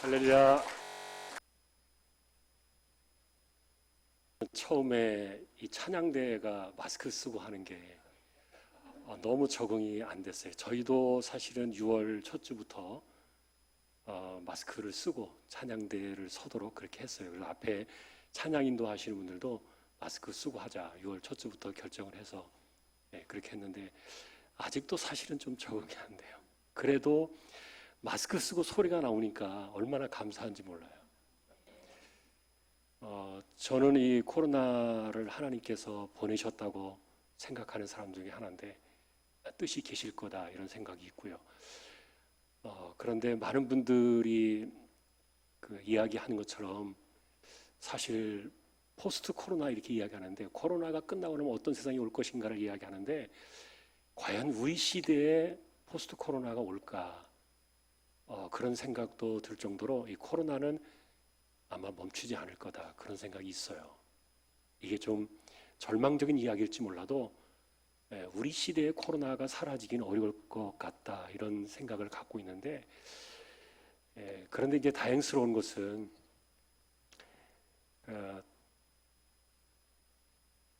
할렐루야. 처음에 이 찬양대가 마스크 쓰고 하는 게 너무 적응이 안 됐어요. 저희도 사실은 6월 첫 주부터 마스크를 쓰고 찬양대를 서도록 그렇게 했어요. 그래서 앞에 찬양 인도하시는 분들도 마스크 쓰고 하자 6월 첫 주부터 결정을 해서 그렇게 했는데 아직도 사실은 좀 적응이 안 돼요. 그래도 마스크 쓰고 소리가 나오니까 얼마나 감사한지 몰라요. 저는 이 코로나를 하나님께서 보내셨다고 생각하는 사람 중에 하나인데 뜻이 계실 거다 이런 생각이 있고요. 그런데 많은 분들이 그 이야기하는 것처럼 사실 포스트 코로나 이렇게 이야기하는데 코로나가 끝나고 나면 어떤 세상이 올 것인가를 이야기하는데 과연 우리 시대에 포스트 코로나가 올까? 그런 생각도 들 정도로 이 코로나는 아마 멈추지 않을 거다 그런 생각이 있어요. 이게 좀 절망적인 이야기일지 몰라도 우리 시대의 코로나가 사라지긴 어려울 것 같다 이런 생각을 갖고 있는데 그런데 이제 다행스러운 것은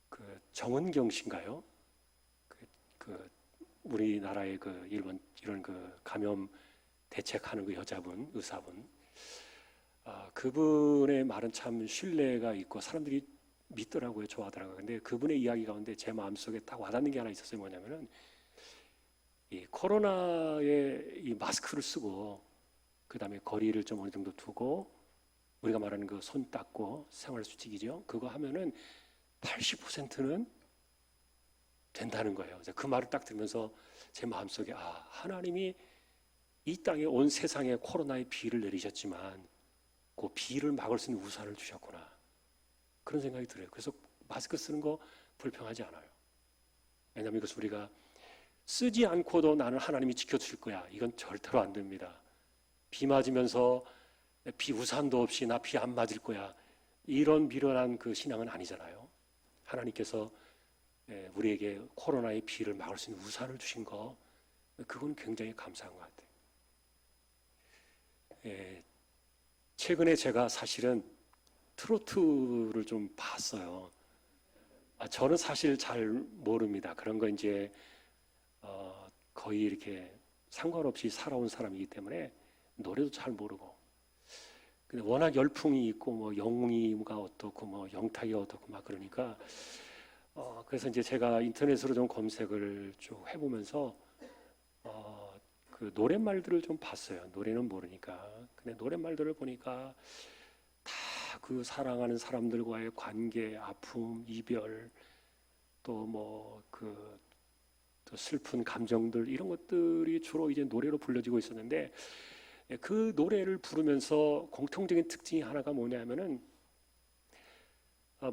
그 정은경 씨인가요? 그 우리나라의 그 일본 이런 그 감염 대책하는 그 여자분 의사분 그분의 말은 참 신뢰가 있고 사람들이 믿더라고요. 좋아하더라고요. 근데 그분의 이야기 가운데 제 마음속에 딱 와닿는 게 하나 있었어요. 뭐냐면은 이 코로나에 이 마스크를 쓰고 그다음에 거리를 좀 어느 정도 두고 우리가 말하는 그 손 닦고 생활수칙이죠. 그거 하면은 80%는 된다는 거예요. 그 말을 딱 들으면서 제 마음속에 하나님이 이 땅에 온 세상에 코로나의 비를 내리셨지만 그 비를 막을 수 있는 우산을 주셨구나. 그런 생각이 들어요. 그래서 마스크 쓰는 거 불평하지 않아요. 왜냐하면 이것을 우리가 쓰지 않고도 나는 하나님이 지켜주실 거야. 이건 절대로 안 됩니다. 비 맞으면서 비 우산도 없이 나 비 안 맞을 거야. 이런 미련한 그 신앙은 아니잖아요. 하나님께서 우리에게 코로나의 비를 막을 수 있는 우산을 주신 거 그건 굉장히 감사한 것 같아요. 최근에 제가 사실은 트로트를 좀 봤어요. 저는 사실 잘 모릅니다. 그런 거 이제 거의 이렇게 상관없이 살아온 사람이기 때문에 노래도 잘 모르고. 근데 워낙 열풍이 있고 뭐 영웅이가 어떻고 뭐 영탁이 어떻고 막 그러니까 그래서 이제 제가 인터넷으로 좀 검색을 쭉 해보면서 그 노랫말들을 좀 봤어요. 노래는 모르니까. 근데 노랫말들을 보니까 다 그 사랑하는 사람들과의 관계, 아픔, 이별, 또 뭐 그 슬픈 감정들 이런 것들이 주로 이제 노래로 불려지고 있었는데 그 노래를 부르면서 공통적인 특징이 하나가 뭐냐면은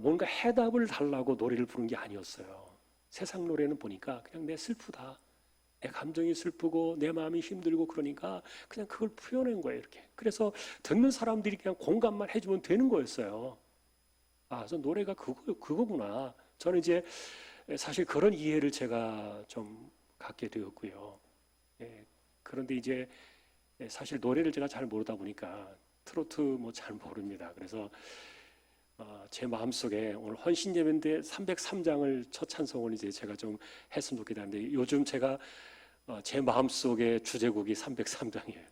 뭔가 해답을 달라고 노래를 부른 게 아니었어요. 세상 노래는 보니까 그냥 내 슬프다. 내 감정이 슬프고 내 마음이 힘들고 그러니까 그냥 그걸 표현한 거예요. 이렇게. 그래서 듣는 사람들이 그냥 공감만 해주면 되는 거였어요. 그래서 노래가 그거구나. 저는 이제 사실 그런 이해를 제가 좀 갖게 되었고요. 그런데 이제 사실 노래를 제가 잘 모르다 보니까 트로트 뭐 잘 모릅니다. 그래서 제 마음속에 오늘 헌신예배인데 303장을 첫 찬송을 이제 제가 좀 했으면 좋겠다는데 요즘 제가 제 마음속에 주제곡이 303장이에요.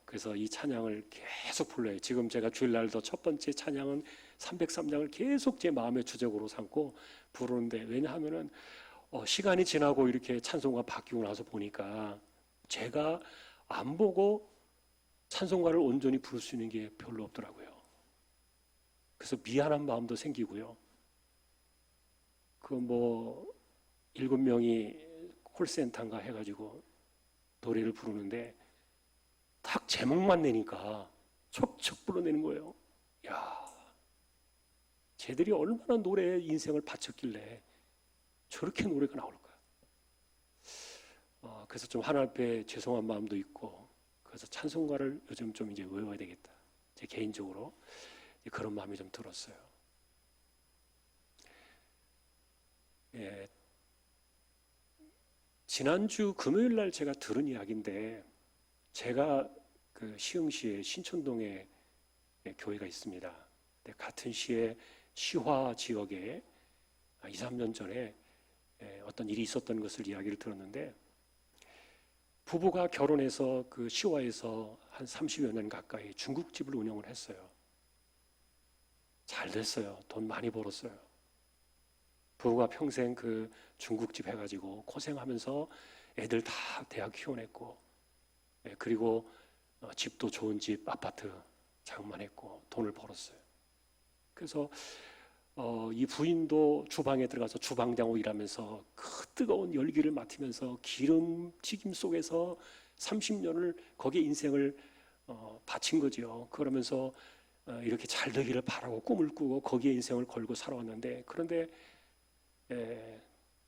그래서 이 찬양을 계속 불러요. 지금 제가 주일날도 첫 번째 찬양은 303장을 계속 제 마음의 주제곡으로 삼고 부르는데 왜냐하면은 시간이 지나고 이렇게 찬송가 바뀌고 나서 보니까 제가 안 보고 찬송가를 온전히 부를 수 있는 게 별로 없더라고요. 그래서 미안한 마음도 생기고요. 그 뭐 7명이 콜센터인가 해가지고 노래를 부르는데 딱 제목만 내니까 척척 불러내는 거예요. 야, 쟤들이 얼마나 노래에 인생을 바쳤길래 저렇게 노래가 나올까? 그래서 좀 하나님 앞에 죄송한 마음도 있고 그래서 찬송가를 요즘 좀 이제 외워야 되겠다. 제 개인적으로 그런 마음이 좀 들었어요. 지난주 금요일 날 제가 들은 이야기인데 제가 그 시흥시의 신촌동에 교회가 있습니다. 같은 시의 시화 지역에 2, 3년 전에 어떤 일이 있었던 것을 이야기를 들었는데, 부부가 결혼해서 그 시화에서 한 30여 년 가까이 중국집을 운영을 했어요. 잘 됐어요. 돈 많이 벌었어요. 부부가 평생 그 중국집 해가지고 고생하면서 애들 다 대학 키워냈고, 그리고 집도 좋은 집, 아파트 장만했고 돈을 벌었어요. 그래서 이 부인도 주방에 들어가서 주방장으로 일하면서 그 뜨거운 열기를 맡으면서 기름튀김 속에서 30년을 거기에 인생을 바친 거죠. 그러면서 이렇게 잘 되기를 바라고 꿈을 꾸고 거기에 인생을 걸고 살아왔는데, 그런데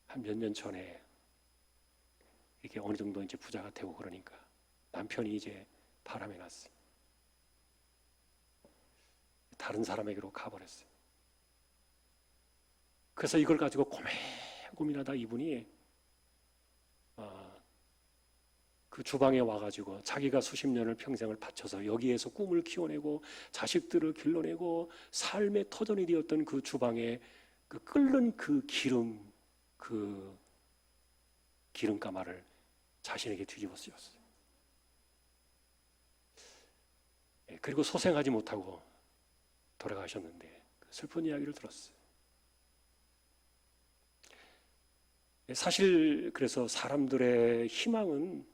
한 몇 년 전에 이렇게 어느 정도 이제 부자가 되고 그러니까 남편이 이제 바람이 났어요. 다른 사람에게로 가버렸어요. 그래서 이걸 가지고 고민하다 이분이 그 주방에 와가지고 자기가 수십 년을 평생을 바쳐서 여기에서 꿈을 키워내고 자식들을 길러내고 삶의 터전이 되었던 그 주방에 그 끓는 그 기름가마를 자신에게 뒤집어 쓰였어요. 그리고 소생하지 못하고 돌아가셨는데 슬픈 이야기를 들었어요. 사실 그래서 사람들의 희망은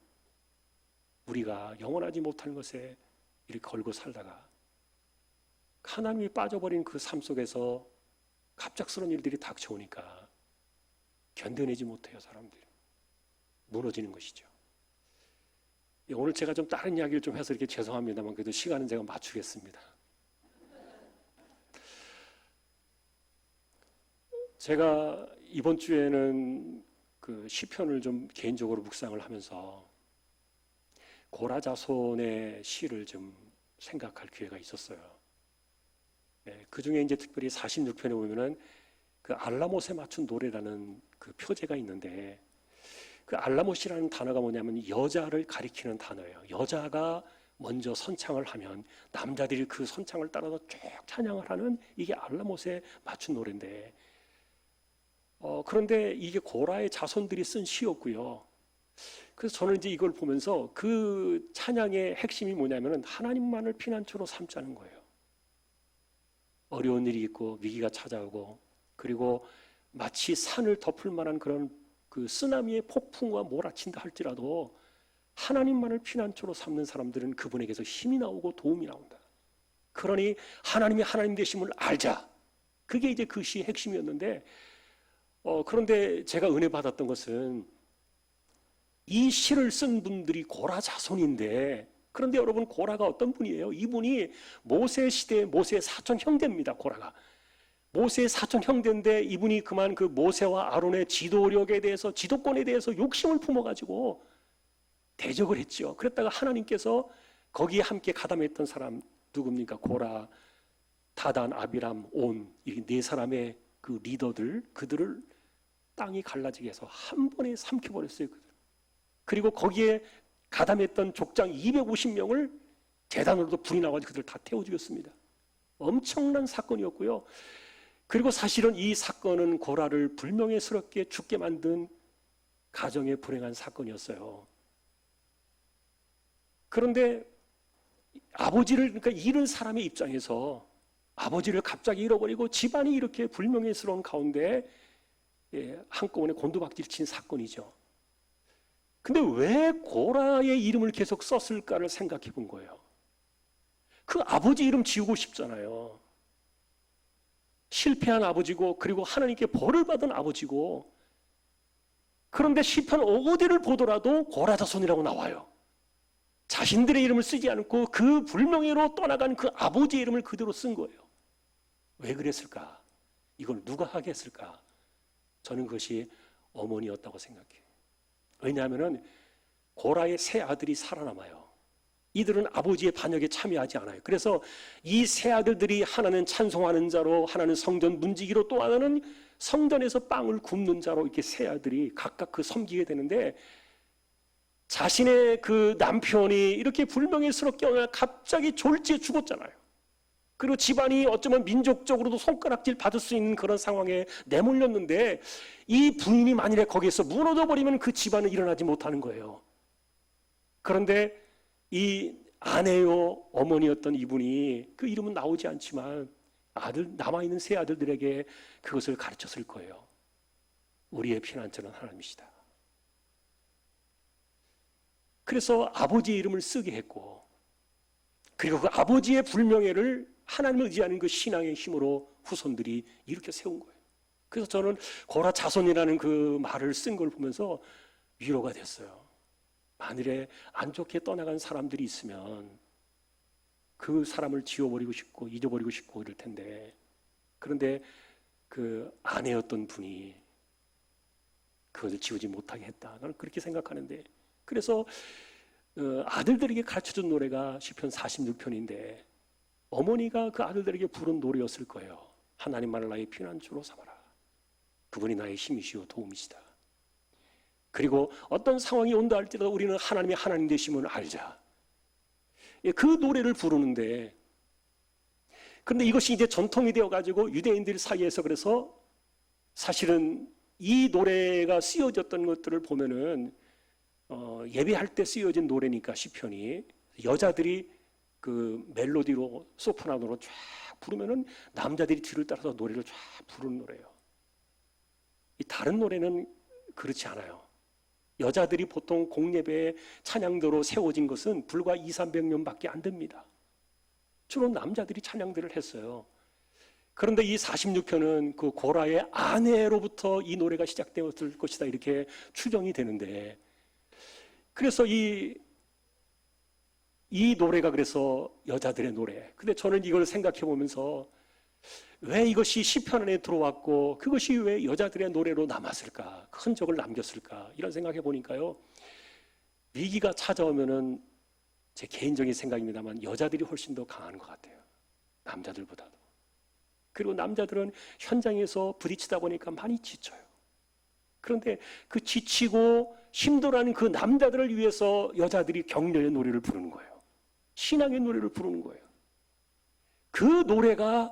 우리가 영원하지 못하는 것에 이렇게 걸고 살다가 하나님이 빠져버린 그 삶 속에서 갑작스러운 일들이 닥쳐오니까 견뎌내지 못해요. 사람들이 무너지는 것이죠. 오늘 제가 좀 다른 이야기를 좀 해서 이렇게 죄송합니다만 그래도 시간은 제가 맞추겠습니다. 제가 이번 주에는 그 시편을 좀 개인적으로 묵상을 하면서 고라자손의 시를 좀 생각할 기회가 있었어요. 그 중에 이제 특별히 46편에 보면은 그 알라못에 맞춘 노래라는 그 표제가 있는데, 그 알라못이라는 단어가 뭐냐면 여자를 가리키는 단어예요. 여자가 먼저 선창을 하면 남자들이 그 선창을 따라서 쭉 찬양을 하는, 이게 알라못에 맞춘 노래인데, 그런데 이게 고라의 자손들이 쓴 시였고요. 그래서 저는 이제 이걸 보면서 그 찬양의 핵심이 뭐냐면은 하나님만을 피난처로 삼자는 거예요. 어려운 일이 있고 위기가 찾아오고, 그리고 마치 산을 덮을 만한 그런 그 쓰나미의 폭풍과 몰아친다 할지라도 하나님만을 피난처로 삼는 사람들은 그분에게서 힘이 나오고 도움이 나온다. 그러니 하나님이 하나님 되심을 알자. 그게 이제 그 시의 핵심이었는데, 그런데 제가 은혜 받았던 것은 이 시를 쓴 분들이 고라 자손인데, 그런데 여러분 고라가 어떤 분이에요? 이분이 모세 시대의 모세의 사촌 형제입니다. 고라가 모세의 사촌 형제인데, 이분이 그만 그 모세와 아론의 지도력에 대해서, 지도권에 대해서 욕심을 품어가지고 대적을 했죠. 그랬다가 하나님께서 거기에 함께 가담했던 사람 누굽니까? 고라, 다단, 아비람, 온, 이 네 사람의 그 리더들, 그들을 땅이 갈라지게 해서 한 번에 삼켜버렸어요. 그리고 거기에 가담했던 족장 250명을 재단으로도 불이 나가지고 그들 다 태워 죽였습니다. 엄청난 사건이었고요. 그리고 사실은 이 사건은 고라를 불명예스럽게 죽게 만든 가정의 불행한 사건이었어요. 그런데 아버지를, 그러니까 잃은 사람의 입장에서 아버지를 갑자기 잃어버리고 집안이 이렇게 불명예스러운 가운데 한꺼번에 곤두박질 친 사건이죠. 근데 왜 고라의 이름을 계속 썼을까를 생각해 본 거예요. 그 아버지 이름 지우고 싶잖아요. 실패한 아버지고, 그리고 하나님께 벌을 받은 아버지고, 그런데 시편 어디를 보더라도 고라 자손이라고 나와요. 자신들의 이름을 쓰지 않고 그 불명예로 떠나간 그 아버지의 이름을 그대로 쓴 거예요. 왜 그랬을까? 이걸 누가 하게 했을까? 저는 그것이 어머니였다고 생각해요. 왜냐하면 고라의 세 아들이 살아남아요. 이들은 아버지의 반역에 참여하지 않아요. 그래서 이 세 아들들이 하나는 찬송하는 자로, 하나는 성전 문지기로, 또 하나는 성전에서 빵을 굽는 자로, 이렇게 세 아들이 각각 그 섬기게 되는데, 자신의 그 남편이 이렇게 불명예스럽게 어느 날 갑자기 졸지에 죽었잖아요. 그리고 집안이 어쩌면 민족적으로도 손가락질 받을 수 있는 그런 상황에 내몰렸는데, 이 부인이 만일에 거기에서 무너져 버리면 그 집안은 일어나지 못하는 거예요. 그런데 이 아내요 어머니였던 이분이, 그 이름은 나오지 않지만 남아있는 세 아들들에게 그것을 가르쳤을 거예요. 우리의 피난처는 하나님이시다. 그래서 아버지의 이름을 쓰게 했고, 그리고 그 아버지의 불명예를 하나님을 의지하는 그 신앙의 힘으로 후손들이 이렇게 세운 거예요. 그래서 저는 고라 자손이라는 그 말을 쓴 걸 보면서 위로가 됐어요. 만일에 안 좋게 떠나간 사람들이 있으면 그 사람을 지워버리고 싶고 잊어버리고 싶고 이럴 텐데, 그런데 그 아내였던 분이 그것을 지우지 못하게 했다. 나는 그렇게 생각하는데, 그래서 아들들에게 가르쳐준 노래가 시편 46편인데 어머니가 그 아들들에게 부른 노래였을 거예요. 하나님만을 나의 피난처로 삼아라. 그분이 나의 힘이시오 도움이시다. 그리고 어떤 상황이 온다 할지라도 우리는 하나님이 하나님 되심을 알자. 그 노래를 부르는데, 그런데 이것이 이제 전통이 되어가지고 유대인들 사이에서, 그래서 사실은 이 노래가 쓰여졌던 것들을 보면은 예배할 때 쓰여진 노래니까 시편이 여자들이 그 멜로디로 소프라노로 쫙 부르면은 남자들이 뒤를 따라서 노래를 쫙 부르는 노래예요. 이 다른 노래는 그렇지 않아요. 여자들이 보통 공예배에 찬양대로 세워진 것은 불과 200~300년밖에 안 됩니다. 주로 남자들이 찬양들을 했어요. 그런데 이 46편은 그 고라의 아내로부터 이 노래가 시작되었을 것이다 이렇게 추정이 되는데, 그래서 이 노래가 그래서 여자들의 노래. 근데 저는 이걸 생각해 보면서 왜 이것이 시편 안에 들어왔고 그것이 왜 여자들의 노래로 남았을까, 흔적을 남겼을까, 이런 생각해 보니까요, 위기가 찾아오면은 제 개인적인 생각입니다만 여자들이 훨씬 더 강한 것 같아요. 남자들보다도. 그리고 남자들은 현장에서 부딪히다 보니까 많이 지쳐요. 그런데 그 지치고 힘들어하는 그 남자들을 위해서 여자들이 격려의 노래를 부르는 거예요. 신앙의 노래를 부르는 거예요. 그 노래가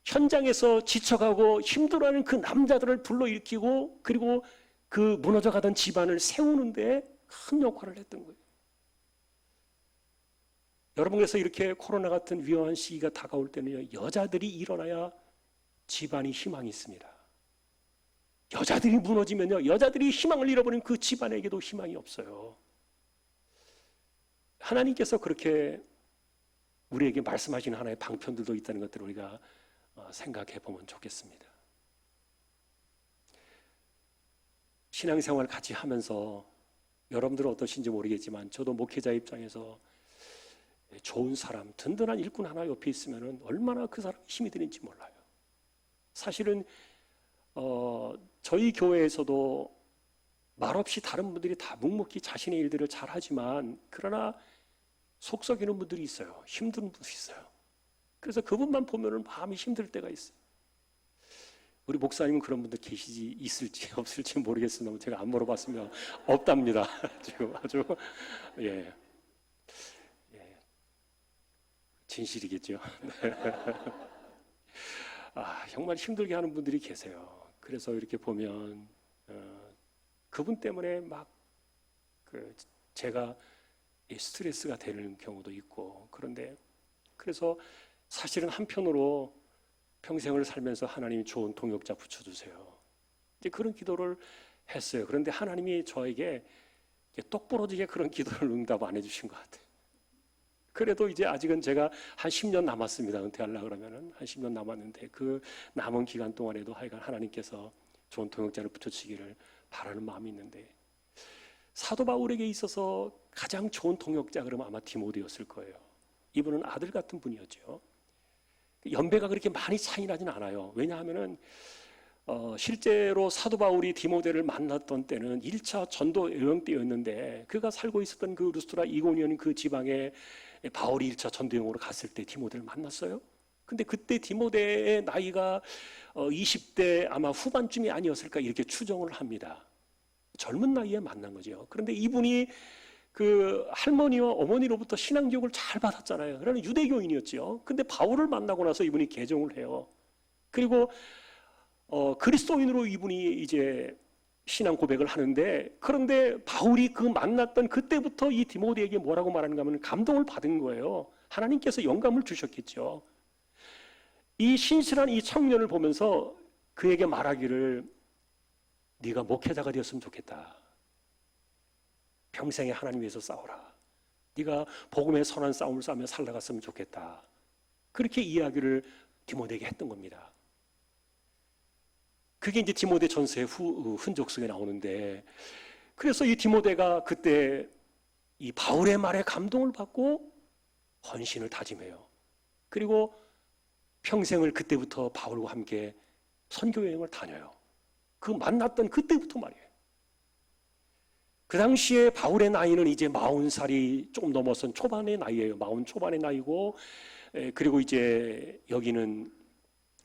현장에서 지쳐가고 힘들어하는 그 남자들을 불러일으키고, 그리고 그 무너져가던 집안을 세우는데 큰 역할을 했던 거예요. 여러분, 그래서 이렇게 코로나 같은 위험한 시기가 다가올 때는요, 여자들이 일어나야 집안이 희망이 있습니다. 여자들이 무너지면요, 여자들이 희망을 잃어버린 그 집안에게도 희망이 없어요. 하나님께서 그렇게 우리에게 말씀하시는 하나의 방편들도 있다는 것들을 우리가 생각해 보면 좋겠습니다. 신앙생활 같이 하면서 여러분들은 어떠신지 모르겠지만 저도 목회자 입장에서 좋은 사람, 든든한 일꾼 하나 옆에 있으면 얼마나 그 사람이 힘이 되는지 몰라요. 사실은 저희 교회에서도 말없이 다른 분들이 다 묵묵히 자신의 일들을 잘 하지만, 그러나 속 썩이는 분들이 있어요. 힘든 분들이 있어요. 그래서 그분만 보면은 마음이 힘들 때가 있어요. 우리 목사님은 그런 분들 있을지 없을지 모르겠으나 제가 안 물어봤으면 없답니다. 지금 아주 예, 진실이겠죠. 정말 힘들게 하는 분들이 계세요. 그래서 이렇게 보면 그분 때문에 막 제가 스트레스가 되는 경우도 있고, 그런데 그래서 사실은 한편으로 평생을 살면서 하나님이 좋은 동역자 붙여주세요, 이제 그런 기도를 했어요. 그런데 하나님이 저에게 똑부러지게 그런 기도를 응답 안 해주신 것 같아요. 그래도 이제 아직은 제가 한 10년 남았습니다. 은퇴하려고 그러면은 한 10년 남았는데, 그 남은 기간 동안에도 하여간 하나님께서 좋은 동역자를 붙여주시기를 바라는 마음이 있는데, 사도 바울에게 있어서 가장 좋은 동역자 그러면 아마 디모데였을 거예요. 이분은 아들 같은 분이었죠. 연배가 그렇게 많이 차이 나진 않아요. 왜냐하면은 실제로 사도 바울이 디모데를 만났던 때는 1차 전도 여행 때였는데, 그가 살고 있었던 그 루스트라 이고니온 그 지방에 바울이 1차 전도 여행으로 갔을 때 디모데를 만났어요. 근데 그때 디모데의 나이가 20대 아마 후반쯤이 아니었을까 이렇게 추정을 합니다. 젊은 나이에 만난 거죠. 그런데 이분이 그 할머니와 어머니로부터 신앙교육을 잘 받았잖아요. 그러나 유대교인이었죠. 근데 바울을 만나고 나서 이분이 개종을 해요. 그리고 그리스도인으로 이분이 이제 신앙 고백을 하는데, 그런데 바울이 그 만났던 그때부터 이 디모데에게 뭐라고 말하는가 하면 감동을 받은 거예요. 하나님께서 영감을 주셨겠죠. 이 신실한 이 청년을 보면서 그에게 말하기를, 네가 목회자가 되었으면 좋겠다. 평생에 하나님 위해서 싸워라. 네가 복음의 선한 싸움을 싸우며 살아갔으면 좋겠다. 그렇게 이야기를 디모데에게 했던 겁니다. 그게 이제 디모데 전서의 흔적 속에 나오는데, 그래서 이 디모데가 그때 이 바울의 말에 감동을 받고 헌신을 다짐해요. 그리고 평생을 그때부터 바울과 함께 선교 여행을 다녀요. 그 만났던 그때부터 말이에요. 그 당시에 바울의 나이는 이제 40살이 조금 넘어선 초반의 나이예요. 40 초반의 나이고, 그리고 이제 여기는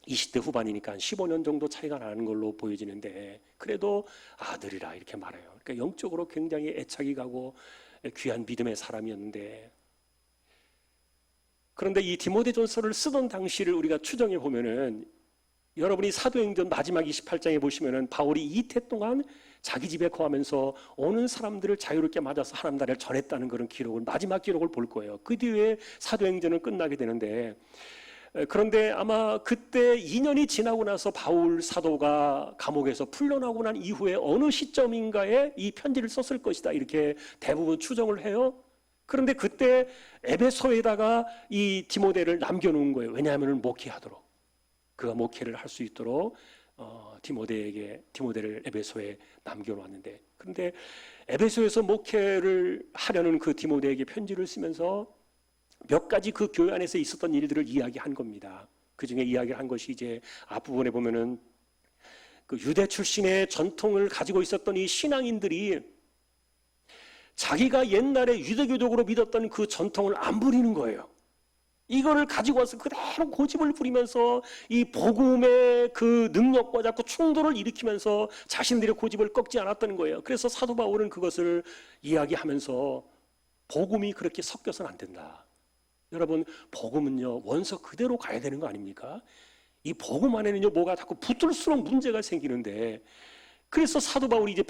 20대 후반이니까 15년 정도 차이가 나는 걸로 보여지는데, 그래도 아들이라 이렇게 말해요. 그러니까 영적으로 굉장히 애착이 가고 귀한 믿음의 사람이었는데, 그런데 이 디모데전서를 쓰던 당시를 우리가 추정해 보면은, 여러분이 사도행전 마지막 28장에 보시면은 바울이 이태 동안 자기 집에 거하면서 오는 사람들을 자유롭게 맞아서 하나님 나라를 전했다는 그런 기록을, 마지막 기록을 볼 거예요. 그 뒤에 사도행전은 끝나게 되는데, 그런데 아마 그때 2년이 지나고 나서 바울 사도가 감옥에서 풀려나고 난 이후에 어느 시점인가에 이 편지를 썼을 것이다, 이렇게 대부분 추정을 해요. 그런데 그때 에베소에다가 이 디모데를 남겨놓은 거예요. 왜냐하면 목회하도록, 그가 목회를 할 수 있도록 디모데를 에베소에 남겨놓았는데, 그런데 에베소에서 목회를 하려는 그 디모데에게 편지를 쓰면서 몇 가지 그 교회 안에서 있었던 일들을 이야기한 겁니다. 그 중에 이야기한 것이 이제 앞부분에 보면은, 그 유대 출신의 전통을 가지고 있었던 이 신앙인들이 자기가 옛날에 유대교적으로 믿었던 그 전통을 안 부리는 거예요. 이거를 가지고 와서 그대로 고집을 부리면서 이 복음의 그 능력과 자꾸 충돌을 일으키면서 자신들의 고집을 꺾지 않았다는 거예요. 그래서 사도 바울은 그것을 이야기하면서 복음이 그렇게 섞여서는 안 된다. 여러분, 복음은요, 원서 그대로 가야 되는 거 아닙니까? 이 복음 안에는요, 뭐가 자꾸 붙을수록 문제가 생기는데, 그래서 사도 바울이 이제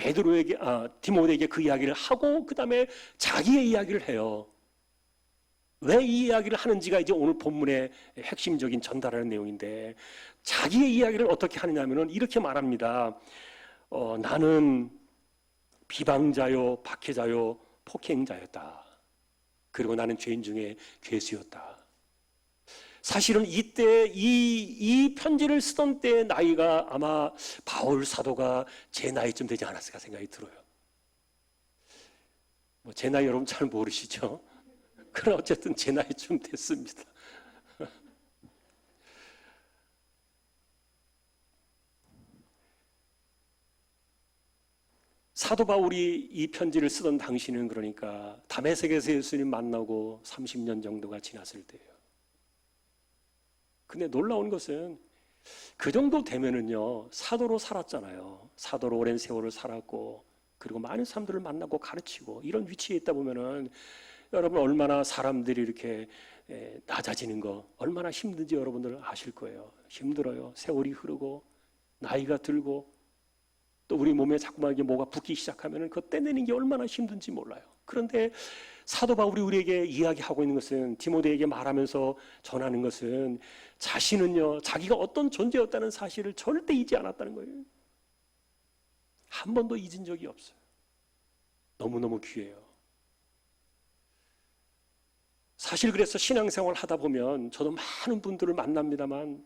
디모데에게 그 이야기를 하고, 그 다음에 자기의 이야기를 해요. 왜 이 이야기를 하는지가 이제 오늘 본문의 핵심적인 전달하는 내용인데, 자기의 이야기를 어떻게 하느냐 하면은 이렇게 말합니다. 나는 비방자요, 박해자요, 폭행자였다. 그리고 나는 죄인 중에 괴수였다. 사실은 이때 이 편지를 쓰던 때의 나이가 아마 바울 사도가 제 나이쯤 되지 않았을까 생각이 들어요. 제 나이 여러분 잘 모르시죠? 그러나 어쨌든 제 나이쯤 됐습니다. 사도 바울이 이 편지를 쓰던 당시는, 그러니까 다메섹에서 예수님 만나고 30년 정도가 지났을 때예요. 근데 놀라운 것은 그 정도 되면은요, 사도로 살았잖아요. 사도로 오랜 세월을 살았고, 그리고 많은 사람들을 만나고 가르치고 이런 위치에 있다 보면은, 여러분 얼마나 사람들이 이렇게 낮아지는 거 얼마나 힘든지 여러분들 아실 거예요. 힘들어요. 세월이 흐르고 나이가 들고 또 우리 몸에 자꾸만 이게 뭐가 붓기 시작하면은 그거 떼내는 게 얼마나 힘든지 몰라요. 그런데 사도 바울이 우리에게 이야기하고 있는 것은, 디모데에게 말하면서 전하는 것은, 자신은요, 자기가 어떤 존재였다는 사실을 절대 잊지 않았다는 거예요. 한 번도 잊은 적이 없어요. 너무너무 귀해요. 사실 그래서 신앙생활 하다 보면 저도 많은 분들을 만납니다만,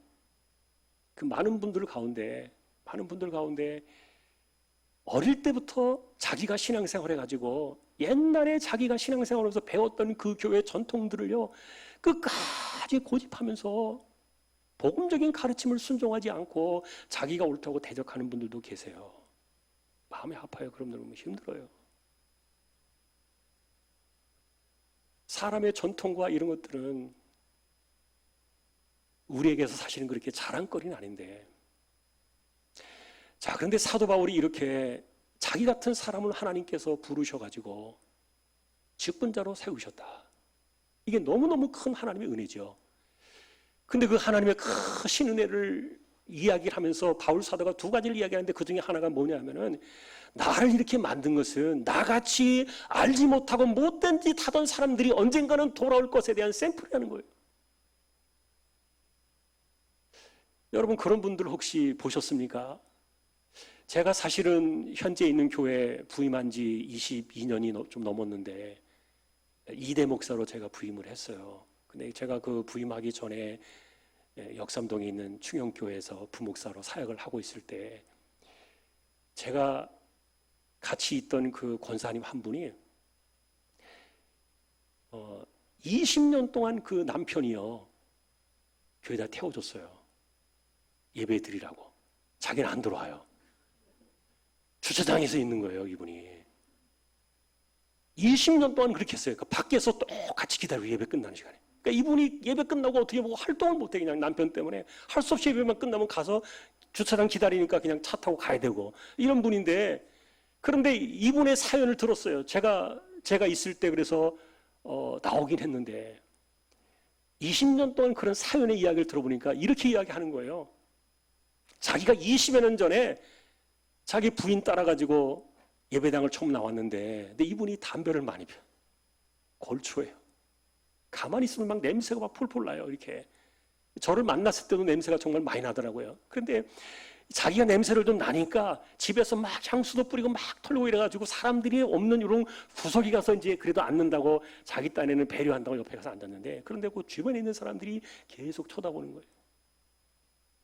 그 많은 분들 가운데 어릴 때부터 자기가 신앙생활 해가지고 옛날에 자기가 신앙생활하면서 배웠던 그 교회 전통들을요, 끝까지 고집하면서 복음적인 가르침을 순종하지 않고 자기가 옳다고 대적하는 분들도 계세요. 마음이 아파요. 그럼 너무 힘들어요. 사람의 전통과 이런 것들은 우리에게서 사실은 그렇게 자랑거리는 아닌데, 자, 그런데 사도 바울이 이렇게 자기 같은 사람을 하나님께서 부르셔가지고 직분자로 세우셨다. 이게 너무너무 큰 하나님의 은혜죠. 근데 그 하나님의 크신 은혜를 이야기를 하면서 바울 사도가 두 가지를 이야기하는데 그 중에 하나가 뭐냐면은 나를 이렇게 만든 것은 나같이 알지 못하고 못된 짓 하던 사람들이 언젠가는 돌아올 것에 대한 샘플이라는 거예요. 여러분 그런 분들 혹시 보셨습니까? 제가 사실은 현재 있는 교회 부임한 지 22년이 좀 넘었는데 2대 목사로 제가 부임을 했어요. 근데 제가 그 부임하기 전에 역삼동에 있는 충영교회에서 부목사로 사역을 하고 있을 때 제가 같이 있던 그 권사님 한 분이 20년 동안 그 남편이요 교회에다 태워줬어요. 예배 드리라고. 자기는 안 들어와요. 주차장에서 있는 거예요, 이분이. 20년 동안 그렇게 했어요. 그러니까 밖에서 똑같이 기다리고 예배 끝나는 시간에. 그러니까 이분이 예배 끝나고 어떻게 뭐 활동을 못해. 그냥 남편 때문에 할 수 없이 예배만 끝나면 가서 주차장 기다리니까 그냥 차 타고 가야 되고 이런 분인데, 그런데 이분의 사연을 들었어요. 제가 있을 때 그래서 나오긴 했는데 20년 동안 그런 사연의 이야기를 들어보니까 이렇게 이야기하는 거예요. 자기가 20여 년 전에 자기 부인 따라가지고 예배당을 처음 나왔는데, 근데 이분이 담배를 많이 피워요. 골초예요. 가만히 있으면 막 냄새가 막 폴폴 나요. 이렇게. 저를 만났을 때도 냄새가 정말 많이 나더라고요. 그런데 자기가 냄새를 좀 나니까 집에서 막 향수도 뿌리고 막 털고 이래가지고 사람들이 없는 이런 구석에 가서 이제 그래도 앉는다고 자기 딴에는 배려한다고 옆에 가서 앉았는데, 그런데 그 주변에 있는 사람들이 계속 쳐다보는 거예요.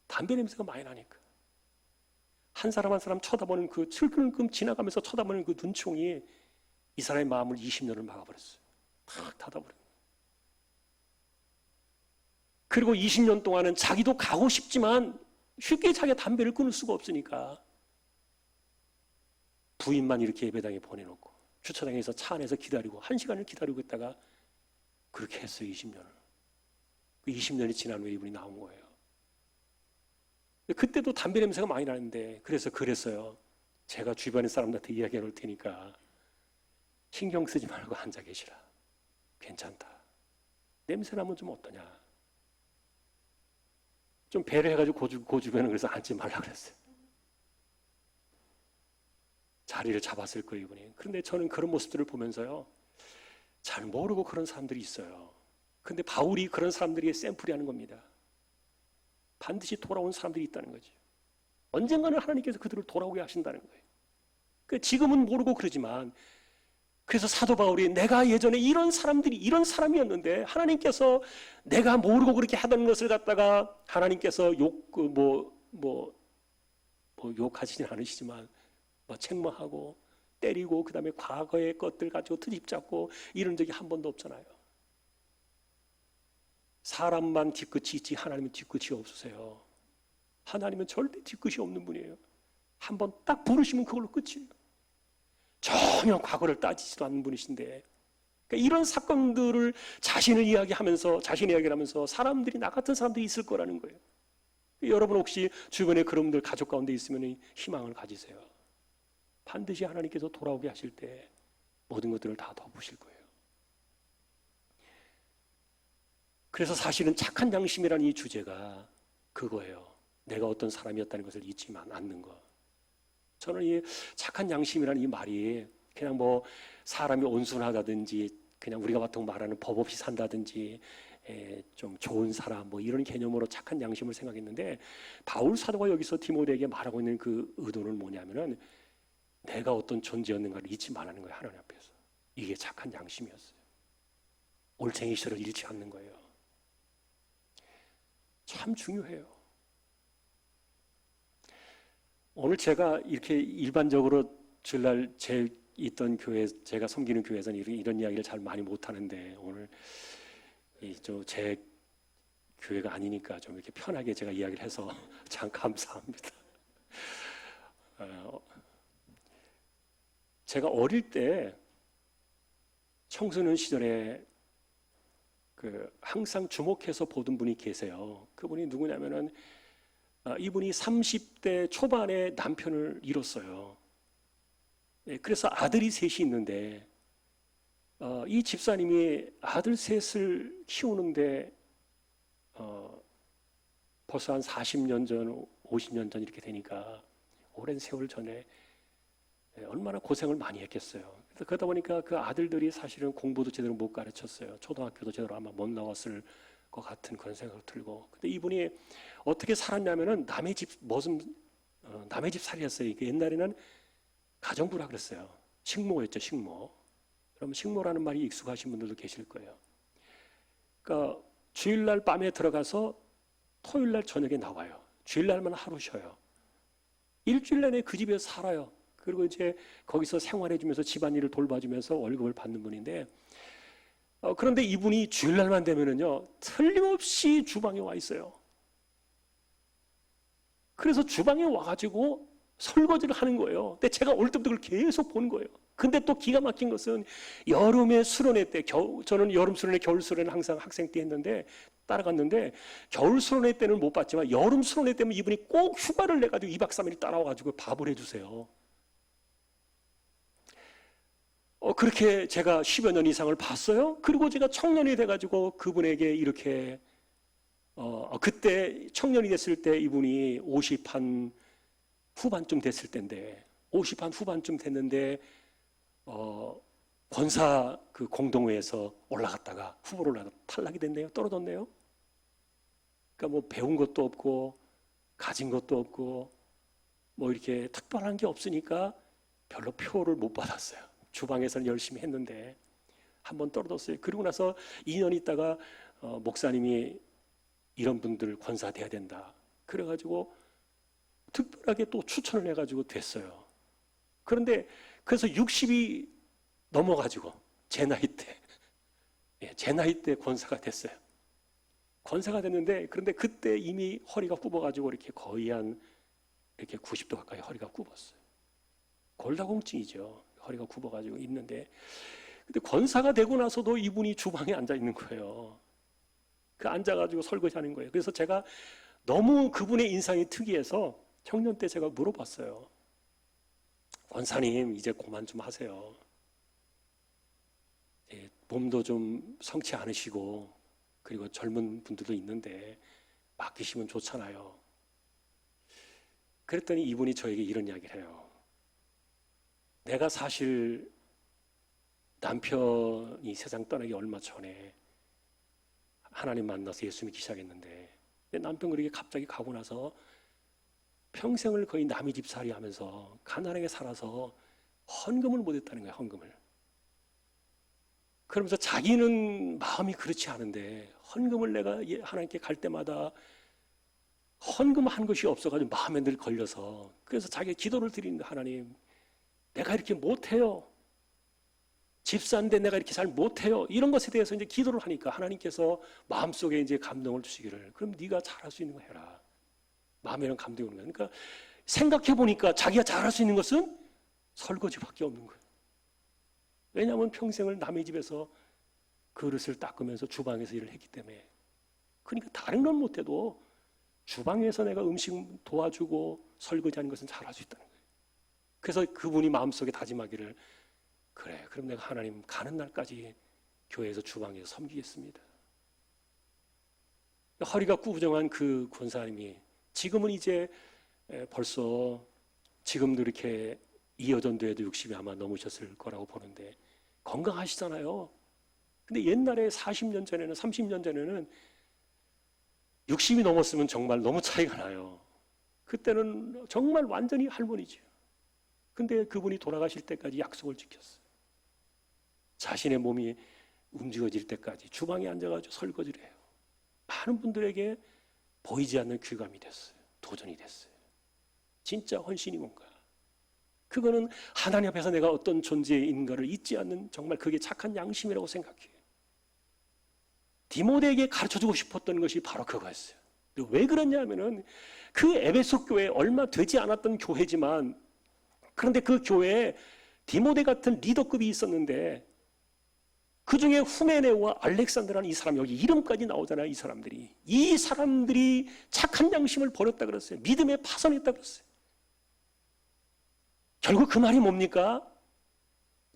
담배 냄새가 많이 나니까. 한 사람 한 사람 쳐다보는 그 슬금슬금 지나가면서 쳐다보는 그 눈총이 이 사람의 마음을 20년을 막아버렸어요. 탁 닫아버렸어요. 그리고 20년 동안은 자기도 가고 싶지만 쉽게 자기가 담배를 끊을 수가 없으니까 부인만 이렇게 예배당에 보내놓고 주차장에서 차 안에서 기다리고 1시간을 기다리고 있다가 그렇게 했어요. 20년을. 그 20년이 지난 후에 이분이 나온 거예요. 그때도 담배 냄새가 많이 나는데 그랬어요. 제가 주변의 사람들한테 이야기해 놓을 테니까 신경 쓰지 말고 앉아 계시라. 괜찮다. 냄새 나면 좀 어떠냐. 좀 배려해가지고 그 주변에 그래서 앉지 말라 그랬어요. 자리를 잡았을 거예요, 이분이. 그런데 저는 그런 모습들을 보면서요, 잘 모르고 그런 사람들이 있어요. 근데 바울이 그런 사람들에게 샘플이라는 겁니다. 반드시 돌아온 사람들이 있다는 거죠. 언젠가는 하나님께서 그들을 돌아오게 하신다는 거예요. 그러니까 지금은 모르고 그러지만, 그래서 사도 바울이 내가 예전에 이런 사람이었는데 하나님께서 내가 모르고 그렇게 하던 것을 갖다가 하나님께서 욕하지는 않으시지만 책망하고 때리고 그 다음에 과거의 것들 가지고 트집 잡고 이런 적이 한 번도 없잖아요. 사람만 뒤끝이 있지 하나님은 뒤끝이 없으세요. 하나님은 절대 뒤끝이 없는 분이에요. 한번 딱 부르시면 그걸로 끝이에요. 전혀 과거를 따지지도 않는 분이신데, 그러니까 이런 사건들을 자신이 이야기하면서 사람들이 나 같은 사람들이 있을 거라는 거예요. 여러분 혹시 주변에 그런 분들 가족 가운데 있으면 희망을 가지세요. 반드시 하나님께서 돌아오게 하실 때 모든 것들을 다 덮으실 거예요. 그래서 사실은 착한 양심이라는 이 주제가 그거예요. 내가 어떤 사람이었다는 것을 잊지 않는 것. 저는 이 착한 양심이라는 이 말이 그냥 뭐 사람이 온순하다든지 그냥 우리가 보통 말하는 법 없이 산다든지 좀 좋은 사람 뭐 이런 개념으로 착한 양심을 생각했는데, 바울 사도가 여기서 디모데에게 말하고 있는 그 의도는 뭐냐면은 내가 어떤 존재였는가를 잊지 말라는 거예요. 하나님 앞에서. 이게 착한 양심이었어요. 올챙이 시절을 잃지 않는 거예요. 참 중요해요. 오늘 제가 이렇게 일반적으로 주일날 있던 교회, 제가 섬기는 교회에서는 이런 이야기를 잘 많이 못하는데, 오늘 제 교회가 아니니까 좀 이렇게 편하게 제가 이야기를 해서 참 감사합니다. 제가 어릴 때 청소년 시절에 항상 주목해서 보던 분이 계세요. 그분이 누구냐면은 이분이 30대 초반에 남편을 잃었어요. 그래서 아들이 셋이 있는데 이 집사님이 아들 셋을 키우는데 벌써 한 40년 전, 50년 전 이렇게 되니까 오랜 세월 전에 얼마나 고생을 많이 했겠어요. 그러다 보니까 그 아들들이 사실은 공부도 제대로 못 가르쳤어요. 초등학교도 제대로 아마 못 나왔을 것 같은 그런 생각이 들고. 근데 이분이 어떻게 살았냐면은 남의 집 살이였어요. 이게 옛날에는 가정부라 그랬어요. 식모였죠, 식모. 그럼 식모라는 말이 익숙하신 분들도 계실 거예요. 그러니까 주일날 밤에 들어가서 토요일날 저녁에 나와요. 주일날만 하루 쉬어요. 일주일 내내 그 집에서 살아요. 그리고 이제 거기서 생활해주면서 집안일을 돌봐주면서 월급을 받는 분인데, 그런데 이분이 주일날만 되면은요, 틀림없이 주방에 와 있어요. 그래서 주방에 와가지고 설거지를 하는 거예요. 근데 제가 올 때부터 그걸 계속 보는 거예요. 근데 또 기가 막힌 것은 여름에 수련회 때, 저는 여름 수련회, 겨울 수련회 항상 학생 때 했는데 따라갔는데, 겨울 수련회 때는 못 봤지만 여름 수련회 때면 이분이 꼭 휴가를 내가지고 2박 3일 따라와가지고 밥을 해주세요. 그렇게 제가 10여 년 이상을 봤어요. 그리고 제가 청년이 돼가지고 그분에게 이렇게 그때 청년이 됐을 때 이분이 50 한 후반쯤 됐을 때인데, 50 한 후반쯤 됐는데 권사 그 공동회에서 올라갔다가 후보로 올라가 탈락이 됐네요. 떨어졌네요. 그러니까 뭐 배운 것도 없고 가진 것도 없고 뭐 이렇게 특별한 게 없으니까 별로 표를 못 받았어요. 주방에서는 열심히 했는데 한번 떨어졌어요. 그리고 나서 2년 있다가 목사님이 이런 분들 권사 돼야 된다. 그래가지고 특별하게 또 추천을 해가지고 됐어요. 그런데 그래서 60이 넘어가지고 제 나이 때 권사가 됐어요. 권사가 됐는데, 그런데 그때 이미 허리가 굽어가지고 이렇게 거의 한 이렇게 90도 가까이 허리가 굽었어요. 골다공증이죠. 허리가 굽어가지고 있는데, 근데 권사가 되고 나서도 이분이 주방에 앉아 있는 거예요. 그 앉아가지고 설거지하는 거예요. 그래서 제가 너무 그분의 인상이 특이해서 청년 때 제가 물어봤어요. 권사님, 이제 그만 좀 하세요. 몸도 좀 성치 않으시고 그리고 젊은 분들도 있는데 맡기시면 좋잖아요. 그랬더니 이분이 저에게 이런 이야기를 해요. 내가 사실 남편이 세상 떠나기 얼마 전에 하나님 만나서 예수 믿기 시작했는데, 남편 그렇게 갑자기 가고 나서 평생을 거의 남의 집살이 하면서 가난하게 살아서 헌금을 못했다는 거예요. 헌금을. 그러면서 자기는 마음이 그렇지 않은데 헌금을 내가 하나님께 갈 때마다 헌금한 것이 없어가지고 마음에 늘 걸려서, 그래서 자기가 기도를 드리는데, 하나님, 내가 이렇게 못해요. 집사인데 내가 이렇게 잘 못해요. 이런 것에 대해서 이제 기도를 하니까 하나님께서 마음속에 이제 감동을 주시기를, 그럼 네가 잘할 수 있는 거 해라. 마음에는 감동이 오는 거예요. 그러니까 생각해 보니까 자기가 잘할 수 있는 것은 설거지밖에 없는 거예요. 왜냐하면 평생을 남의 집에서 그릇을 닦으면서 주방에서 일을 했기 때문에. 그러니까 다른 건 못해도 주방에서 내가 음식 도와주고 설거지하는 것은 잘할 수 있다는 거예요. 그래서 그분이 마음속에 다짐하기를, 그래, 그럼 내가 하나님 가는 날까지 교회에서 주방에서 섬기겠습니다. 허리가 구부정한 그 권사님이 지금은 이제 벌써 지금도 이렇게 이어전도에도 60이 아마 넘으셨을 거라고 보는데 건강하시잖아요. 근데 옛날에 40년 전에는, 30년 전에는 60이 넘었으면 정말 너무 차이가 나요. 그때는 정말 완전히 할머니죠. 근데 그분이 돌아가실 때까지 약속을 지켰어요. 자신의 몸이 움직여질 때까지 주방에 앉아가지고 설거지를 해요. 많은 분들에게 보이지 않는 귀감이 됐어요. 도전이 됐어요. 진짜 헌신이 뭔가. 그거는 하나님 앞에서 내가 어떤 존재인가를 잊지 않는, 정말 그게 착한 양심이라고 생각해요. 디모데에게 가르쳐주고 싶었던 것이 바로 그거였어요. 왜 그러냐면은 그 에베소 교회 얼마 되지 않았던 교회지만, 그런데 그 교회에 디모데 같은 리더급이 있었는데, 그 중에 후메네오와 알렉산드라는 이 사람, 여기 이름까지 나오잖아요. 이 사람들이 착한 양심을 버렸다 그랬어요. 믿음에 파손했다 그랬어요. 결국 그 말이 뭡니까?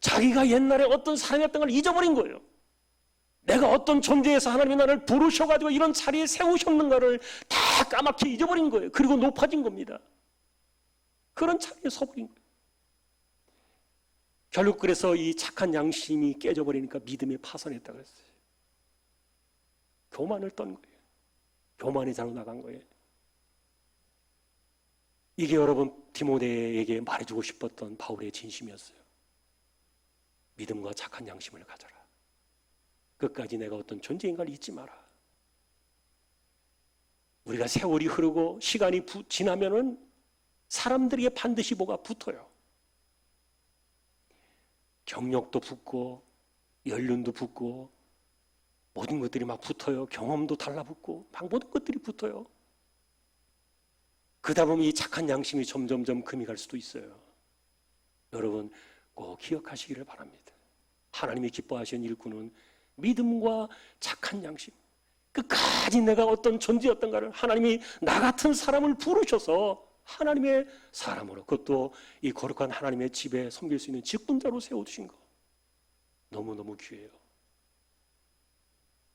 자기가 옛날에 어떤 사람이었던 걸 잊어버린 거예요. 내가 어떤 존재에서 하나님이 나를 부르셔가지고 이런 자리에 세우셨는가를 다 까맣게 잊어버린 거예요. 그리고 높아진 겁니다. 그런 자리에 서버린 거예요. 결국 그래서 이 착한 양심이 깨져버리니까 믿음이 파손했다고 했어요. 교만을 떤 거예요. 교만이 잘못 나간 거예요. 이게 여러분 디모데에게 말해주고 싶었던 바울의 진심이었어요. 믿음과 착한 양심을 가져라. 끝까지 내가 어떤 존재인가를 잊지 마라. 우리가 세월이 흐르고 시간이 지나면은 사람들에게 반드시 뭐가 붙어요. 경력도 붙고 연륜도 붙고 모든 것들이 막 붙어요. 경험도 달라붙고 막 모든 것들이 붙어요. 그러다 보면 이 착한 양심이 점점점 금이 갈 수도 있어요. 여러분 꼭 기억하시기를 바랍니다. 하나님이 기뻐하시는 일꾼은 믿음과 착한 양심, 끝까지 내가 어떤 존재였던가를 하나님이 나 같은 사람을 부르셔서 하나님의 사람으로, 그것도 이 거룩한 하나님의 집에 섬길 수 있는 직분자로 세워두신 거 너무너무 귀해요.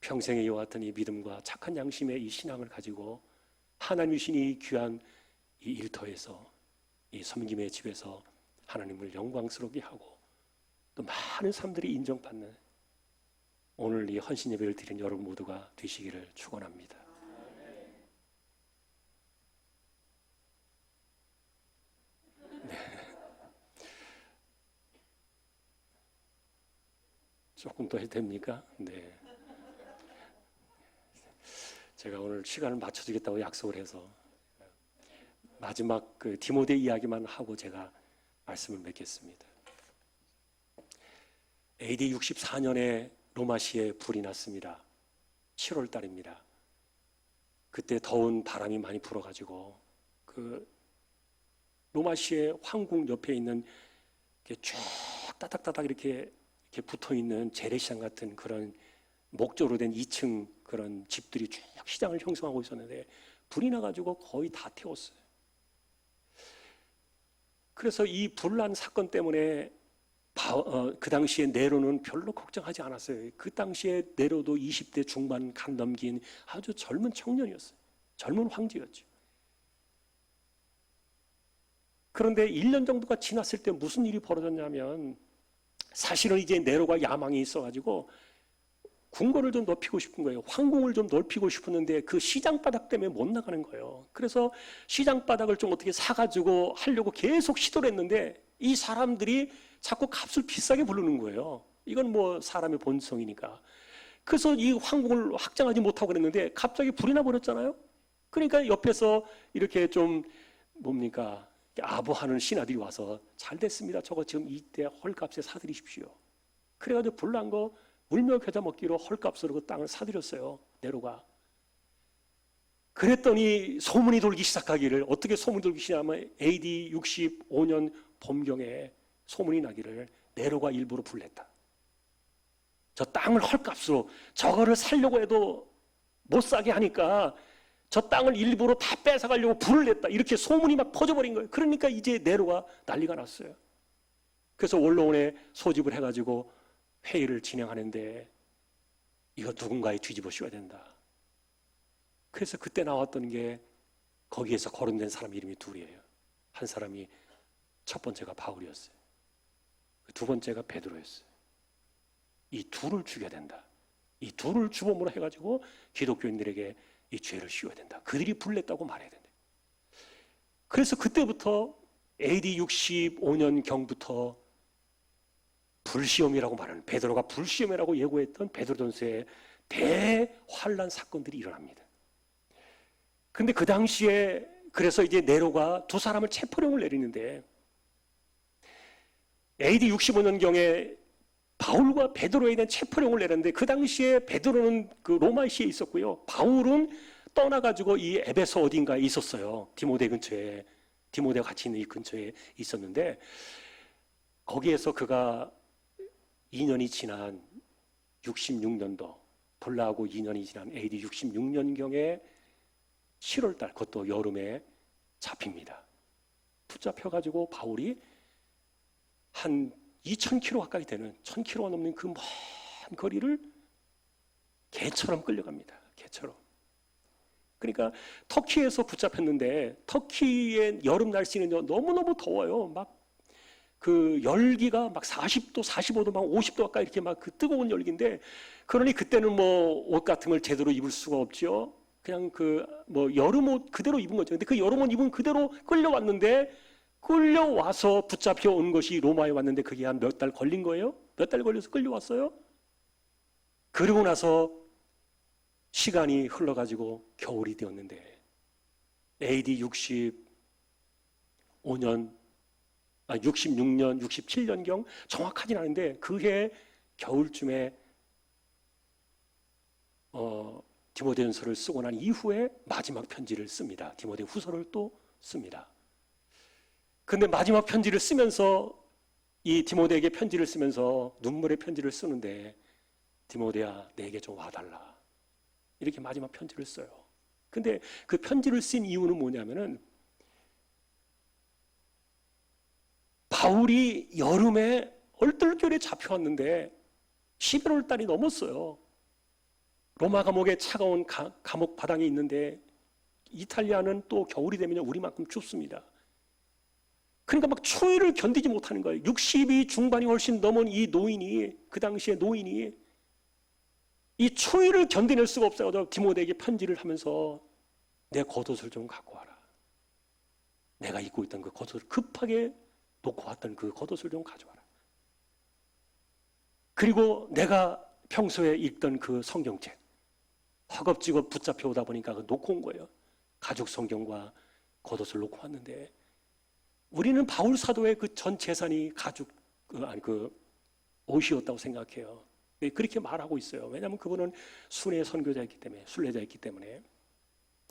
평생에 이와 같은 이 믿음과 착한 양심의 이 신앙을 가지고 하나님이 주신 이 귀한 이 일터에서, 이 섬김의 집에서 하나님을 영광스럽게 하고 또 많은 사람들이 인정받는 오늘 이 헌신 예배를 드린 여러분 모두가 되시기를 축원합니다. 네. 조금 더 해도 됩니까? 네. 제가 오늘 시간을 맞춰주겠다고 약속을 해서 마지막 그 디모데 이야기만 하고 제가 말씀을 맺겠습니다. AD 64년에 로마시에 불이 났습니다. 7월 달입니다. 그때 더운 바람이 많이 불어가지고 그 로마시의 황궁 옆에 있는 쭉 따닥따닥 이렇게 붙어 있는 재래시장 같은 그런 목조로 된 2층 그런 집들이 쭉 시장을 형성하고 있었는데 불이 나가지고 거의 다 태웠어요. 그래서 이 불난 사건 때문에 그 당시에 네로는 별로 걱정하지 않았어요. 그 당시에 네로도 20대 중반 간 넘긴 아주 젊은 청년이었어요. 젊은 황제였죠. 그런데 1년 정도가 지났을 때 무슨 일이 벌어졌냐면 사실은 이제 네로가 야망이 있어가지고 궁궐을 좀 넓히고 싶은 거예요. 황궁을 좀 넓히고 싶었는데 그 시장 바닥 때문에 못 나가는 거예요. 그래서 시장 바닥을 좀 어떻게 사가지고 하려고 계속 시도를 했는데 이 사람들이 자꾸 값을 비싸게 부르는 거예요. 이건 뭐 사람의 본성이니까. 그래서 이 황궁을 확장하지 못하고 그랬는데 갑자기 불이 나버렸잖아요. 그러니까 옆에서 이렇게 좀 뭡니까 아부하는 신하들이 와서 잘 됐습니다. 저거 지금 이때 헐값에 사드리십시오. 그래가지고 불난 거 울며 겨자 먹기로 헐값으로 그 땅을 사들였어요. 네로가. 그랬더니 소문이 돌기 시작하기를, 어떻게 소문이 돌기 시작하면 AD 65년 봄경에 소문이 나기를 네로가 일부러 불냈다. 저 땅을 헐값으로 저거를 살려고 해도 못 사게 하니까 저 땅을 일부러 다 뺏어가려고 불을 냈다. 이렇게 소문이 막 퍼져버린 거예요. 그러니까 이제 네로가 난리가 났어요. 그래서 원로원에 소집을 해가지고 회의를 진행하는데 이거 누군가에 뒤집어 씌워야 된다. 그래서 그때 나왔던 게 거기에서 거론된 사람 이름이 둘이에요. 한 사람이 첫 번째가 바울이었어요. 두 번째가 베드로였어요. 이 둘을 죽여야 된다. 이 둘을 주범으로 해가지고 기독교인들에게 이 죄를 씌워야 된다. 그들이 불냈다고 말해야 된다. 그래서 그때부터 AD 65년 경부터 불시험이라고 말하는, 베드로가 불시험이라고 예고했던 베드로전서의 대환란 사건들이 일어납니다. 근데 그 당시에 그래서 이제 네로가 두 사람을 체포령을 내리는데 AD 65년경에 바울과 베드로에 대한 체포령을 내렸는데 그 당시에 베드로는 그 로마시에 있었고요. 바울은 떠나가지고 이 에베소 어딘가에 있었어요. 디모데 근처에, 디모데가 같이 있는 이 근처에 있었는데 거기에서 그가 2년이 지난 66년도, 불나고 2년이 지난 AD 66년경에 7월달, 그것도 여름에 잡힙니다. 붙잡혀가지고 바울이 한 2,000km 가까이 되는 1,000km가 넘는 그 먼 거리를 개처럼 끌려갑니다. 개처럼. 그러니까 터키에서 붙잡혔는데 터키의 여름 날씨는 너무너무 더워요. 막 그 열기가 막 40도, 45도, 막 50도 가까이 이렇게 막 그 뜨거운 열기인데, 그러니 그때는 뭐 옷 같은 걸 제대로 입을 수가 없죠. 그냥 그 뭐 여름 옷 그대로 입은 거죠. 근데 그 여름 옷 입은 그대로 끌려왔는데, 끌려와서 붙잡혀 온 것이 로마에 왔는데 그게 한 몇 달 걸린 거예요. 몇 달 걸려서 끌려왔어요. 그러고 나서 시간이 흘러가지고 겨울이 되었는데, AD 65년 66년, 67년경 정확하진 않은데 그해 겨울쯤에 디모데전서를 쓰고 난 이후에 마지막 편지를 씁니다. 디모데 후서를 또 씁니다. 근데 마지막 편지를 쓰면서, 이 디모데에게 편지를 쓰면서 눈물의 편지를 쓰는데, 디모데야 내게 좀 와달라, 이렇게 마지막 편지를 써요. 근데 그 편지를 쓴 이유는 뭐냐면은, 바울이 여름에 얼떨결에 잡혀왔는데 11월 달이 넘었어요. 로마 감옥에 차가운 감옥 바닥에 있는데, 이탈리아는 또 겨울이 되면 우리만큼 춥습니다. 그러니까 막 추위를 견디지 못하는 거예요. 60이 중반이 훨씬 넘은 이 노인이, 그 당시에 노인이 이 추위를 견뎌낼 수가 없어요. 디모데에게 편지를 하면서 내 겉옷을 좀 갖고 와라. 내가 입고 있던 그 겉옷을, 급하게 놓고 왔던 그 겉옷을 좀 가져와라. 그리고 내가 평소에 읽던 그 성경책, 허겁지겁 붙잡혀 오다 보니까 놓고 온 거예요. 가죽 성경과 겉옷을 놓고 왔는데, 우리는 바울 사도의 그 전 재산이 가죽 옷이었다고 생각해요. 그렇게 말하고 있어요. 왜냐하면 그분은 순회 선교자였기 때문에, 순례자였기 때문에.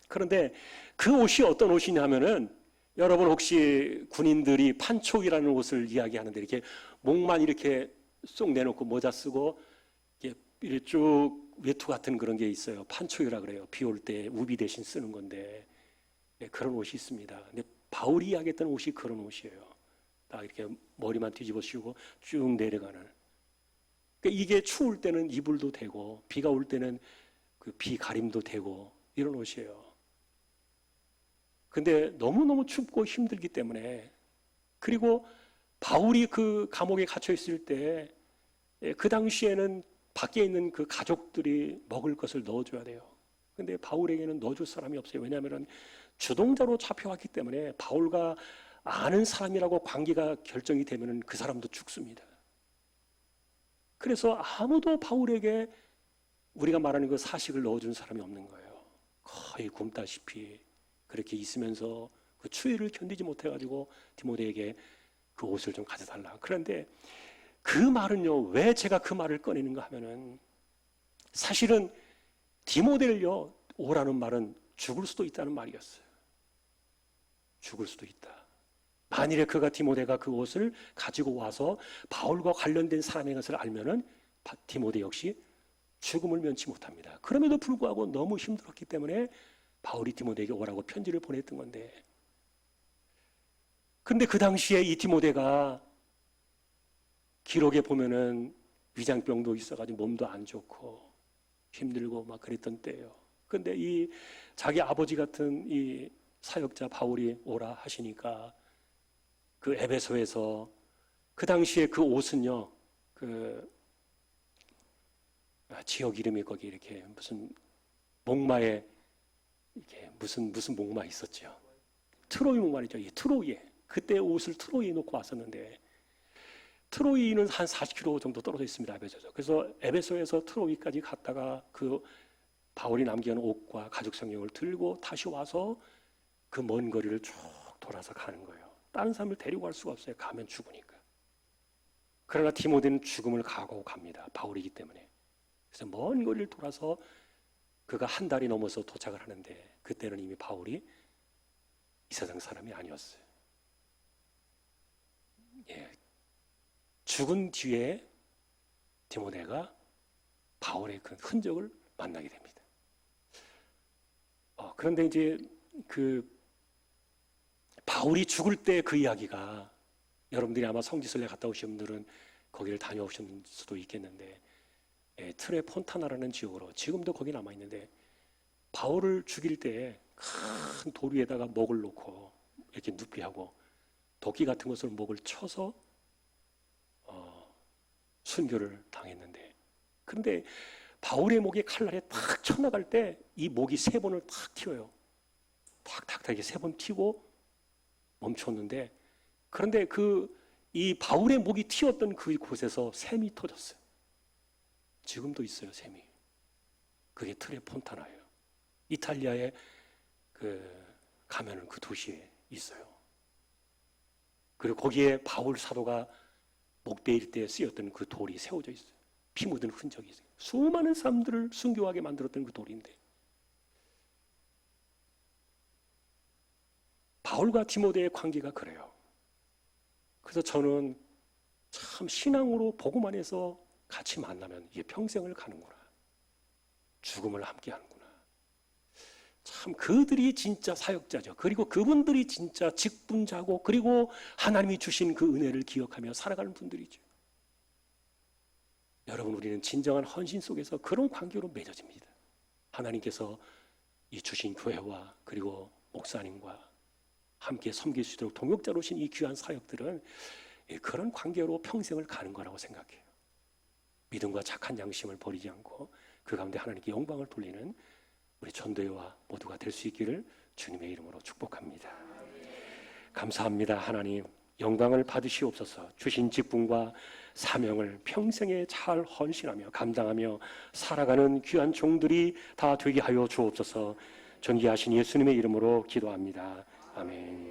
그런데 그 옷이 어떤 옷이냐면은, 여러분 혹시 군인들이 판촉이라는 옷을 이야기하는데, 이렇게 목만 이렇게 쏙 내놓고 모자 쓰고 이렇게 쭉 외투 같은 그런 게 있어요. 판촉이라 그래요. 비 올 때 우비 대신 쓰는 건데, 그런 옷이 있습니다. 근데 바울이 이야기했던 옷이 그런 옷이에요. 딱 이렇게 머리만 뒤집어 씌우고 쭉 내려가는. 그러니까 이게 추울 때는 이불도 되고, 비가 올 때는 그 비 가림도 되고, 이런 옷이에요. 근데 너무너무 춥고 힘들기 때문에, 그리고 바울이 그 감옥에 갇혀 있을 때 그 당시에는 밖에 있는 그 가족들이 먹을 것을 넣어줘야 돼요. 근데 바울에게는 넣어줄 사람이 없어요. 왜냐하면 주동자로 잡혀왔기 때문에, 바울과 아는 사람이라고 관계가 결정이 되면 그 사람도 죽습니다. 그래서 아무도 바울에게 우리가 말하는 그 사식을 넣어준 사람이 없는 거예요. 거의 굶다시피 그렇게 있으면서 그 추위를 견디지 못해가지고 디모데에게 그 옷을 좀 가져달라. 그런데 그 말은요, 왜 제가 그 말을 꺼내는가 하면은, 사실은 디모데를요, 오라는 말은 죽을 수도 있다는 말이었어요. 죽을 수도 있다. 만일에 디모데가 그 옷을 가지고 와서 바울과 관련된 사람의 것을 알면은 디모데 역시 죽음을 면치 못합니다. 그럼에도 불구하고 너무 힘들었기 때문에 바울이 디모데에게 오라고 편지를 보냈던 건데, 근데 그 당시에 이 디모데가 기록에 보면은 위장병도 있어가지고 몸도 안 좋고 힘들고 막 그랬던 때예요. 근데 이 자기 아버지 같은 이 사역자 바울이 오라 하시니까, 그 에베소에서 그 당시에 그 옷은요, 그 지역 이름이 거기 이렇게 무슨 목마에 이렇게 무슨 목마 있었죠. 트로이 목마이죠. 트로이에, 그때 옷을 트로이에 놓고 왔었는데, 트로이는 한 40km 정도 떨어져 있습니다. 에베소에서. 그래서 에베소에서 트로이까지 갔다가 그 바울이 남겨놓은 옷과 가죽 성경을 들고 다시 와서 그 먼 거리를 쭉 돌아서 가는 거예요. 다른 사람을 데리고 갈 수가 없어요. 가면 죽으니까. 그러나 디모데는 죽음을 각오하고 갑니다. 바울이기 때문에. 그래서 먼 거리를 돌아서 그가 한 달이 넘어서 도착을 하는데, 그때는 이미 바울이 이 세상 사람이 아니었어요. 예. 죽은 뒤에 디모데가 바울의 그 흔적을 만나게 됩니다. 그런데 이제 그 바울이 죽을 때 그 이야기가, 여러분들이 아마 성지순례 갔다 오신 분들은 거기를 다녀오신 수도 있겠는데 트레 폰타나라는 지역으로 지금도 거기 남아 있는데 바울을 죽일 때 큰 돌 위에다가 목을 놓고 이렇게 눕게 하고 도끼 같은 것을 목을 쳐서 순교를 당했는데, 그런데 바울의 목에 칼날에 탁 쳐나갈 때 이 목이 3번을 탁 튀어요. 탁탁탁 이렇게 3번 튀고 멈췄는데, 그런데 이 바울의 목이 튀었던 그 곳에서 샘이 터졌어요. 지금도 있어요, 샘이. 그게 트레 폰타나예요. 이탈리아에 가면은 그 도시에 있어요. 그리고 거기에 바울 사도가 목베일 때 쓰였던 그 돌이 세워져 있어요. 피 묻은 흔적이 있어요. 수많은 사람들을 순교하게 만들었던 그 돌인데, 바울과 디모데의 관계가 그래요. 그래서 저는 참 신앙으로 복음 안에서 같이 만나면 이게 평생을 가는구나, 죽음을 함께 하는구나. 참 그들이 진짜 사역자죠. 그리고 그분들이 진짜 직분자고, 그리고 하나님이 주신 그 은혜를 기억하며 살아가는 분들이죠. 여러분, 우리는 진정한 헌신 속에서 그런 관계로 맺어집니다. 하나님께서 이 주신 교회와 그리고 목사님과 함께 섬길 수 있도록 동역자로 오신 이 귀한 사역들은 그런 관계로 평생을 가는 거라고 생각해요. 믿음과 착한 양심을 버리지 않고 그 가운데 하나님께 영광을 돌리는 우리 전도회와 모두가 될 수 있기를 주님의 이름으로 축복합니다. 감사합니다. 하나님, 영광을 받으시옵소서. 주신 직분과 사명을 평생에 잘 헌신하며 감당하며 살아가는 귀한 종들이 다 되게 하여 주옵소서. 존귀하신 예수님의 이름으로 기도합니다. 아멘.